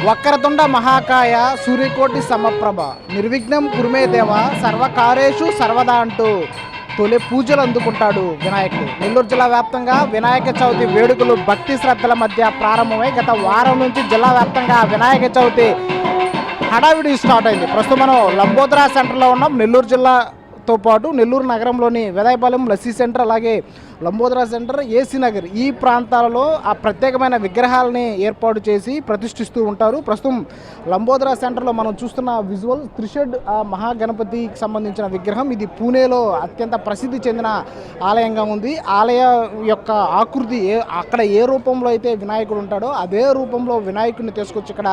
వక్రతుండ మహాకాయ సూర్యకోటి సమప్రభ నిర్విఘ్నం కురుమే దేవ సర్వకార్యేషు సర్వదా అంటూ తొలి పూజలు అందుకుంటాడు వినాయకుడు. నెల్లూరు జిల్లా వ్యాప్తంగా వినాయక చవితి వేడుకలు భక్తి శ్రద్ధల మధ్య ప్రారంభమై గత వారం నుంచి జిల్లా వ్యాప్తంగా వినాయక చవితి హడావిడి స్టార్ట్ అయింది. ప్రస్తుతం మనం లంబోదరా సెంటర్లో ఉన్నాం. నెల్లూరు జిల్లాతో పాటు నెల్లూరు నగరంలోని వేదాయపాలెం లస్సీ సెంటర్, అలాగే లంబోదరా సెంటర్, ఏసీ నగర్ ఈ ప్రాంతాలలో ఆ ప్రత్యేకమైన విగ్రహాలని ఏర్పాటు చేసి ప్రతిష్ఠిస్తూ ఉంటారు. ప్రస్తుతం లంబోదరా సెంటర్లో మనం చూస్తున్న విజువల్ త్రిషడ్ మహాగణపతికి సంబంధించిన విగ్రహం. ఇది పూణేలో అత్యంత ప్రసిద్ధి చెందిన ఆలయంగా ఉంది. ఆలయ యొక్క ఆకృతి అక్కడ ఏ రూపంలో అయితే వినాయకుడు ఉంటాడో అదే రూపంలో వినాయకుడిని తీసుకొచ్చి ఇక్కడ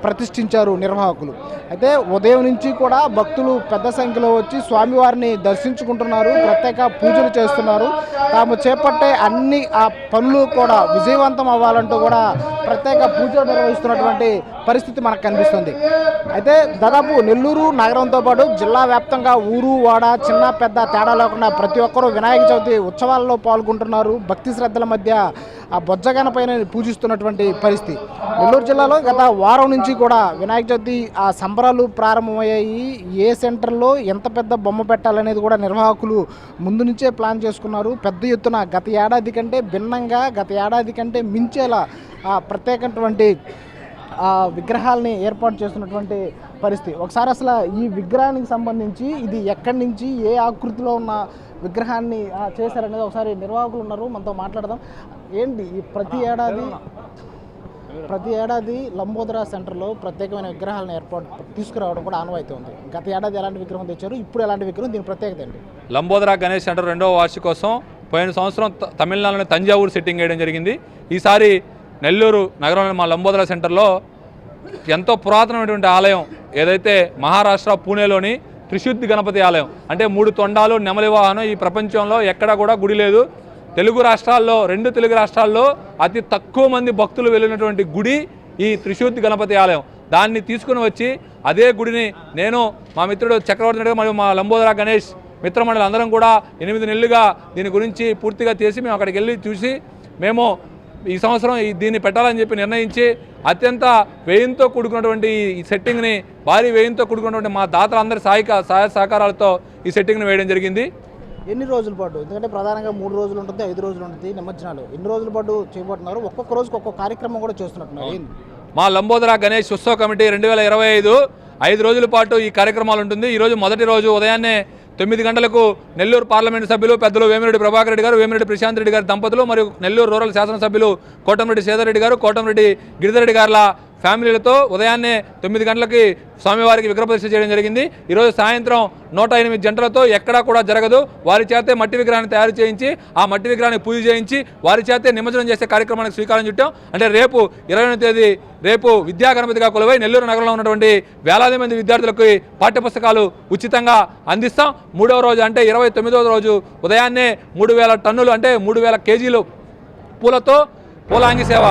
ప్రతిష్ఠించారు నిర్వాహకులు. అయితే ఉదయం నుంచి కూడా భక్తులు పెద్ద సంఖ్యలో వచ్చి స్వామివారిని దర్శించుకుంటున్నారు, ప్రత్యేక పూజలు చేస్తున్నారు. తాము చేపట్టే అన్ని ఆ పనులు కూడా విజయవంతం అవ్వాలంటూ కూడా ప్రత్యేక పూజలు నిర్వహిస్తున్నటువంటి పరిస్థితి మనకు కనిపిస్తుంది. అయితే దాదాపు నెల్లూరు నగరంతో పాటు జిల్లా వ్యాప్తంగా ఊరు వాడ చిన్న పెద్ద తేడా లేకుండా ప్రతి ఒక్కరూ వినాయక చవితి ఉత్సవాల్లో పాల్గొంటున్నారు. భక్తి శ్రద్ధల మధ్య ఆ బొజ్జగనపైన పూజిస్తున్నటువంటి పరిస్థితి. నెల్లూరు జిల్లాలో గత వారం నుంచి కూడా వినాయక చవితి ఆ సంబరాలు ప్రారంభమయ్యాయి. ఏ సెంటర్లో ఎంత పెద్ద బొమ్మ పెట్టాలనేది కూడా నిర్వాహకులు ముందు నుంచే ప్లాన్ చేసుకున్నారు. పెద్ద ఎత్తున గత ఏడాది కంటే భిన్నంగా, గత ఏడాది కంటే మించేలా ప్రత్యేకటువంటి విగ్రహాలని ఏర్పాటు చేస్తున్నటువంటి పరిస్థితి. ఒకసారి అసలు ఈ విగ్రహానికి సంబంధించి ఇది ఎక్కడి నుంచి ఏ ఆకృతిలో ఉన్న విగ్రహాన్ని చేశారనేది ఒకసారి నిర్వాహకులు ఉన్నారు, మనతో మాట్లాడదాం. ఏంటి ఈ ప్రతి ఏడాది లంబోదరా సెంటర్లో ప్రత్యేకమైన విగ్రహాలను తీసుకురావడం కూడా ఆనవాయితీ ఉంది. గత ఏడాది ఎలాంటి విగ్రహం తెచ్చారు, ఇప్పుడు ఎలాంటి విగ్రహం, దీని ప్రత్యేకత ఏంటి? లంబోదరా గణేష్ సెంటర్ 2వ వార్షికోత్సవం పోయిన సంవత్సరం తమిళనాడులోని తంజావూరు సెట్టింగ్ వేయడం జరిగింది. ఈసారి నెల్లూరు నగరంలోని మా లంబోదరా సెంటర్లో ఎంతో పురాతనమైనటువంటి ఆలయం ఏదైతే మహారాష్ట్ర పూణేలోని త్రిశుద్ధి గణపతి ఆలయం, అంటే 3 తొండాలు నెమలి వాహనం, ఈ ప్రపంచంలో ఎక్కడా కూడా గుడి లేదు. తెలుగు రాష్ట్రాల్లో 2 తెలుగు రాష్ట్రాల్లో అతి తక్కువ మంది భక్తులు వెళ్ళినటువంటి గుడి ఈ త్రిశుద్ధి గణపతి ఆలయం. దాన్ని తీసుకుని వచ్చి అదే గుడిని నేను, మా మిత్రుడు చక్రవర్తి రెడ్డి మరియు మా లంబోదరా గణేష్ మిత్రమండలి అందరం కూడా 8 నెలలుగా దీని గురించి పూర్తిగా చేసి మేము అక్కడికి వెళ్ళి చూసి మేము ఈ సంవత్సరం దీన్ని పెట్టాలని చెప్పి నిర్ణయించి అత్యంత వ్యయంతో కూడుకున్నటువంటి ఈ సెట్టింగ్ని, భారీ వ్యయంతో కూడుకున్నటువంటి మా దాతలందరి సహాయ సహకారాలతో ఈ సెట్టింగ్ని వేయడం జరిగింది. ఎన్ని రోజుల పాటు? ఎందుకంటే ప్రధానంగా 3 రోజులు ఉంటుంది, 5 రోజులు ఉంటుంది నిమజ్జనాలు. ఎన్ని రోజుల పాటు చేయబోతున్నారు? ఒక్కొక్క రోజుకి ఒక్కొక్క కార్యక్రమం కూడా చేస్తున్నట్టున్నారు. మా లంబోదరా గణేష్ ఉత్సవ కమిటీ 2025 5 రోజుల పాటు ఈ కార్యక్రమాలు ఉంటుంది. ఈరోజు మొదటి రోజు ఉదయాన్నే 9 గంటలకు నెల్లూరు పార్లమెంటు సభ్యులు పెద్దలు వేమిరెడ్డి ప్రభాకర్ రెడ్డి గారు, వేమిరెడ్డి ప్రశాంత్ రెడ్డి గారి దంపతులు మరియు నెల్లూరు రూరల్ శాసనసభ్యులు కోటంరెడ్డి సేదర్ రెడ్డి గారు, కోటంరెడ్డి గిరిధర్ రెడ్డి గారుల ఫ్యామిలీలతో ఉదయాన్నే 9 గంటలకి స్వామివారికి విగ్రహ ప్రతిష్ఠ చేయడం జరిగింది. ఈరోజు సాయంత్రం 108 జంటలతో ఎక్కడా కూడా జరగదు. వారి చేతే మట్టి విగ్రహాన్ని తయారు చేయించి ఆ మట్టి విగ్రహాన్ని పూజ చేయించి వారి చేతే నిమజ్జనం చేసే కార్యక్రమానికి శ్రీకారం చుట్టాం. అంటే రేపు 20వ తేదీ రేపు విద్యా గణపతిగా కొలువై నెల్లూరు నగరంలో ఉన్నటువంటి వేలాది మంది విద్యార్థులకు పాఠ్యపుస్తకాలు ఉచితంగా అందిస్తాం. 3వ రోజు అంటే 29వ రోజు ఉదయాన్నే 3000 టన్నులు అంటే 3000 కేజీలు పూలతో పూలాంగి సేవ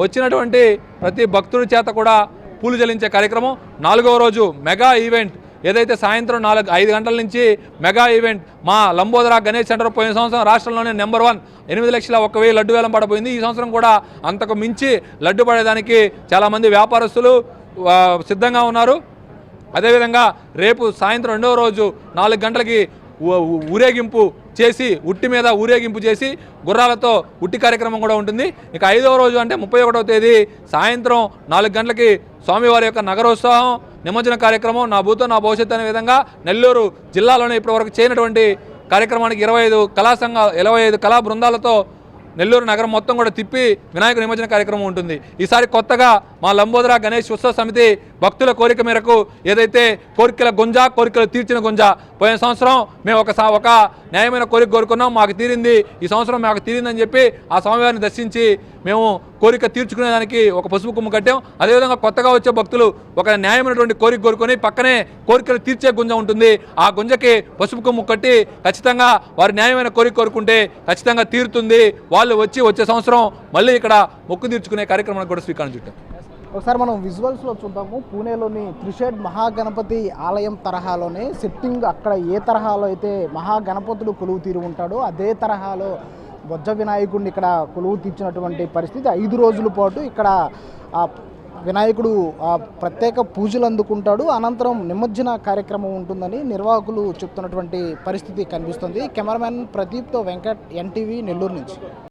వచ్చినటువంటి ప్రతి భక్తుడి చేత కూడా పూలు చెల్లించే కార్యక్రమం. 4వ రోజు మెగా ఈవెంట్ ఏదైతే సాయంత్రం 5 గంటల నుంచి మెగా ఈవెంట్ మా లంబోదరా గణేష్ సెంటర్ పోయిన సంవత్సరం రాష్ట్రంలోనే నెంబర్ 1 8,01,000 లడ్డు వేలం పడబోయింది. ఈ సంవత్సరం కూడా అంతకు మించి లడ్డు పడేదానికి చాలామంది వ్యాపారస్తులు సిద్ధంగా ఉన్నారు. అదేవిధంగా రేపు సాయంత్రం 2వ రోజు 4 గంటలకి ఊరేగింపు చేసి ఉట్టి మీద ఊరేగింపు చేసి గుర్రాలతో ఉట్టి కార్యక్రమం కూడా ఉంటుంది. ఇక 5వ రోజు అంటే 31వ తేదీ సాయంత్రం 4 గంటలకి స్వామివారి యొక్క నగరోత్సవం నిమజ్జన కార్యక్రమం నా భూతో నా భవిష్యత్తు అనే విధంగా నెల్లూరు జిల్లాలోనే ఇప్పటివరకు చేయనటువంటి కార్యక్రమానికి 25 కళా బృందాలతో నెల్లూరు నగరం మొత్తం కూడా తిప్పి వినాయక నిమజ్జన కార్యక్రమం ఉంటుంది. ఈసారి కొత్తగా మా లంబోదరా గణేష్ ఉత్సవ సమితి భక్తుల కోరిక మేరకు ఏదైతే కోరికలు తీర్చిన గుంజ పోయిన సంవత్సరం మేము ఒక న్యాయమైన కోరిక కోరుకున్నాం, మాకు తీరింది, ఈ సంవత్సరం మాకు తీరిందని చెప్పి ఆ స్వామివారిని దర్శించి మేము కోరిక తీర్చుకునేదానికి ఒక పసుపు కొమ్ము కట్టాం. అదేవిధంగా కొత్తగా వచ్చే భక్తులు ఒక న్యాయమైనటువంటి కోరిక కోరుకొని పక్కనే కోరికలు తీర్చే గుంజ ఉంటుంది, ఆ గుంజకి పసుపు కొమ్ము కట్టి ఖచ్చితంగా వారి న్యాయమైన కోరిక కోరుకుంటే ఖచ్చితంగా తీరుతుంది. వాళ్ళు వచ్చే సంవత్సరం మళ్ళీ ఇక్కడ మొక్కు తీర్చుకునే కార్యక్రమానికి కూడా శ్రీకారం చుట్టాం. ఒకసారి మనం విజువల్స్లో చూద్దాము. పూణేలోని త్రిషడ్ మహాగణపతి ఆలయం తరహాలోనే సెట్టింగ్ అక్కడ ఏ తరహాలో అయితే మహాగణపతుడు కొలువు తీరు ఉంటాడో అదే తరహాలో బొజ్జ వినాయకుడిని ఇక్కడ కొలువు తీర్చినటువంటి పరిస్థితి. 5 రోజుల పాటు ఇక్కడ వినాయకుడు ఆ ప్రత్యేక పూజలు అందుకుంటాడు. అనంతరం నిమజ్జన కార్యక్రమం ఉంటుందని నిర్వాహకులు చెప్తున్నటువంటి పరిస్థితి కనిపిస్తుంది. కెమెరామెన్ ప్రదీప్తో వెంకట్, ఎన్టీవీ, నెల్లూరు నుంచి.